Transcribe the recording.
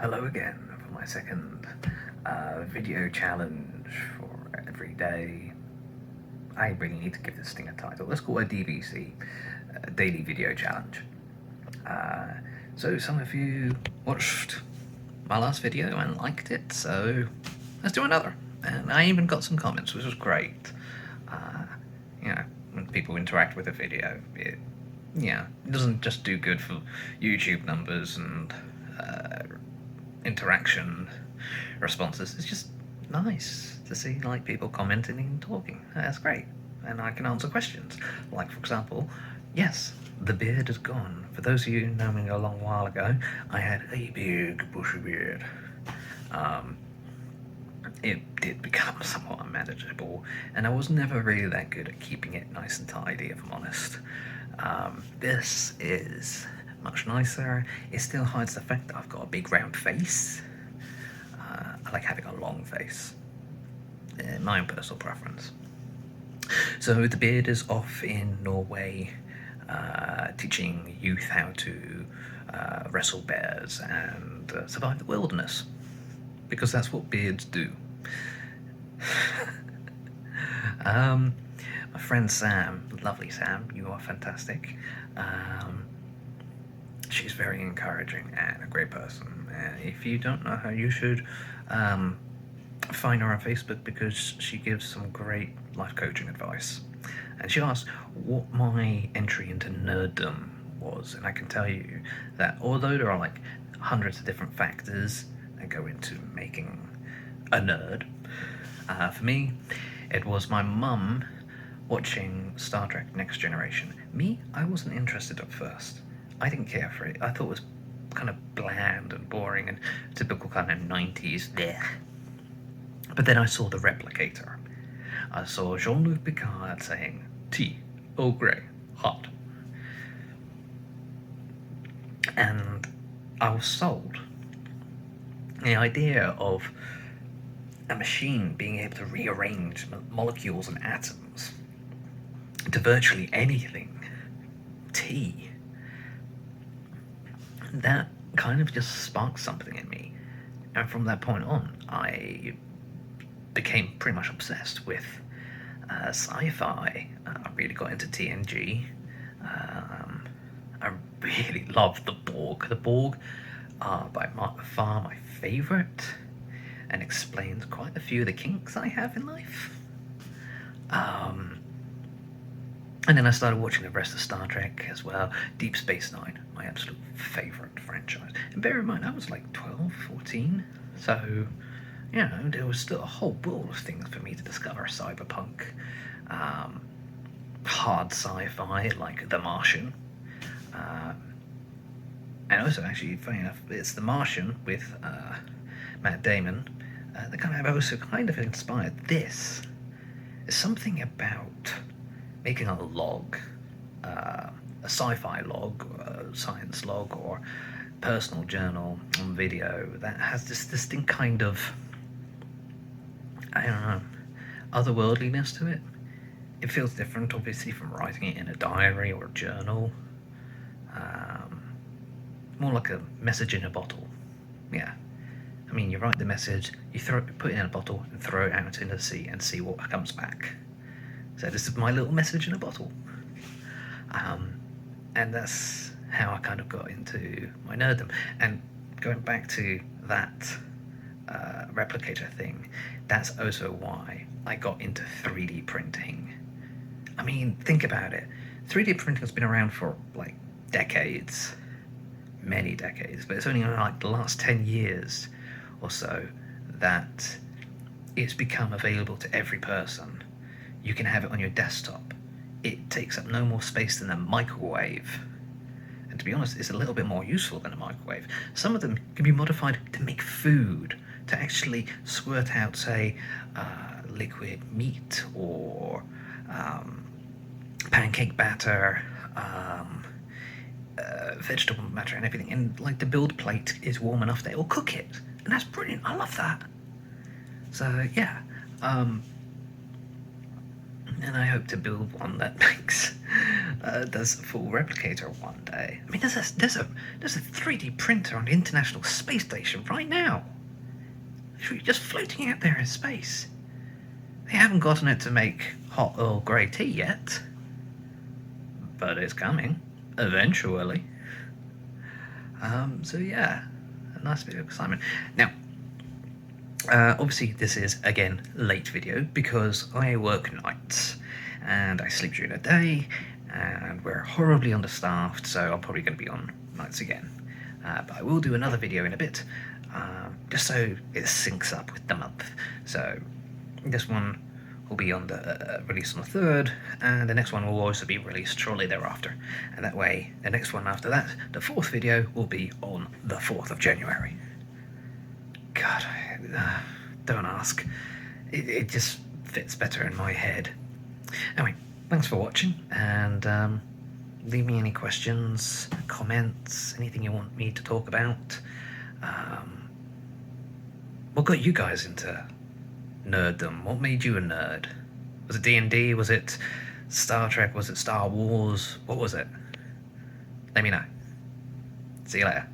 Hello again for my second video challenge for every day. I really need to give this thing a title. Let's call it a DVC, Daily Video Challenge. So some of you watched my last video and liked it, so let's do another. And I even got some comments, which was great. When people interact with a video, it doesn't just do good for YouTube numbers and interaction responses. It's just nice to see people commenting and talking. That's great, and I can answer questions. Like, for example, yes, the beard is gone. For those of you who know me a long while ago, I had a big bushy beard. It did become somewhat unmanageable, and I was never really that good at keeping it nice and tidy, if I'm honest. This is much nicer. It still hides the fact that I've got a big round face. I like having a long face. My own personal preference. So the beard is off in Norway, teaching youth how to wrestle bears and survive the wilderness, because that's what beards do. My friend Sam, lovely Sam, you are fantastic. She's very encouraging and a great person. If you don't know her, you should find her on Facebook, because she gives some great life coaching advice. And she asked what my entry into nerddom was, and I can tell you that although there are hundreds of different factors that go into making a nerd, for me, it was my mum watching Star Trek Next Generation. Me, I wasn't interested at first. I didn't care for it. I thought it was kind of bland and boring and typical kind of 90s bleh. But then I saw The Replicator. I saw Jean-Luc Picard saying, "Tea, Earl Grey, hot." And I was sold. The idea of a machine being able to rearrange molecules and atoms to virtually anything, tea, that kind of just sparked something in me. And from that point on, I became pretty much obsessed with sci-fi. I really got into TNG. I really loved the Borg. The Borg are by far my favourite, and explains quite a few of the kinks I have in life. And then I started watching the rest of Star Trek as well. Deep Space Nine, my absolute favourite franchise. And bear in mind, I was 12, 14, so, there was still a whole world of things for me to discover. Cyberpunk, hard sci-fi like The Martian, and also, actually, funny enough, it's The Martian with Matt Damon that kind of inspired this. There's something about making a log, a sci-fi log, a science log, or personal journal on video that has this distinct kind of, I don't know, otherworldliness to it. It feels different, obviously, from writing it in a diary or a journal. More like a message in a bottle. Yeah. I mean, you write the message, you put it in a bottle and throw it out into the sea and see what comes back. So this is my little message in a bottle. And that's how I kind of got into my nerddom. And going back to that replicator thing, that's also why I got into 3D printing. I mean, think about it. 3D printing has been around for decades. Many decades, but it's only in the last 10 years or so that it's become available to every person. You can have it on your desktop. It takes up no more space than a microwave. And to be honest, it's a little bit more useful than a microwave. Some of them can be modified to make food, to actually squirt out, say, liquid meat or pancake batter, vegetable matter and everything, and the build plate is warm enough that it will cook it, and that's brilliant. I love that. So yeah, and I hope to build one that makes does full replicator one day. I mean, there's a 3D printer on the International Space Station right now. Literally just floating out there in space. They haven't gotten it to make hot Earl Grey tea yet, but it's coming eventually. So yeah, a nice bit of excitement. Now, obviously this is again late video because I work nights and I sleep during the day, and we're horribly understaffed, so I'm probably going to be on nights again. But I will do another video in a bit, just so it syncs up with the month. So this one will be on the released on the 3rd, and the next one will also be released shortly thereafter. And that way, the next one after that, the 4th video, will be on the 4th of January. God, don't ask. It just fits better in my head. Anyway, thanks for watching, and leave me any questions, comments, anything you want me to talk about. What got you guys into nerddom? What made you a nerd? Was it D&D? Was it Star Trek? Was it Star Wars? What was it? Let me know. See you later.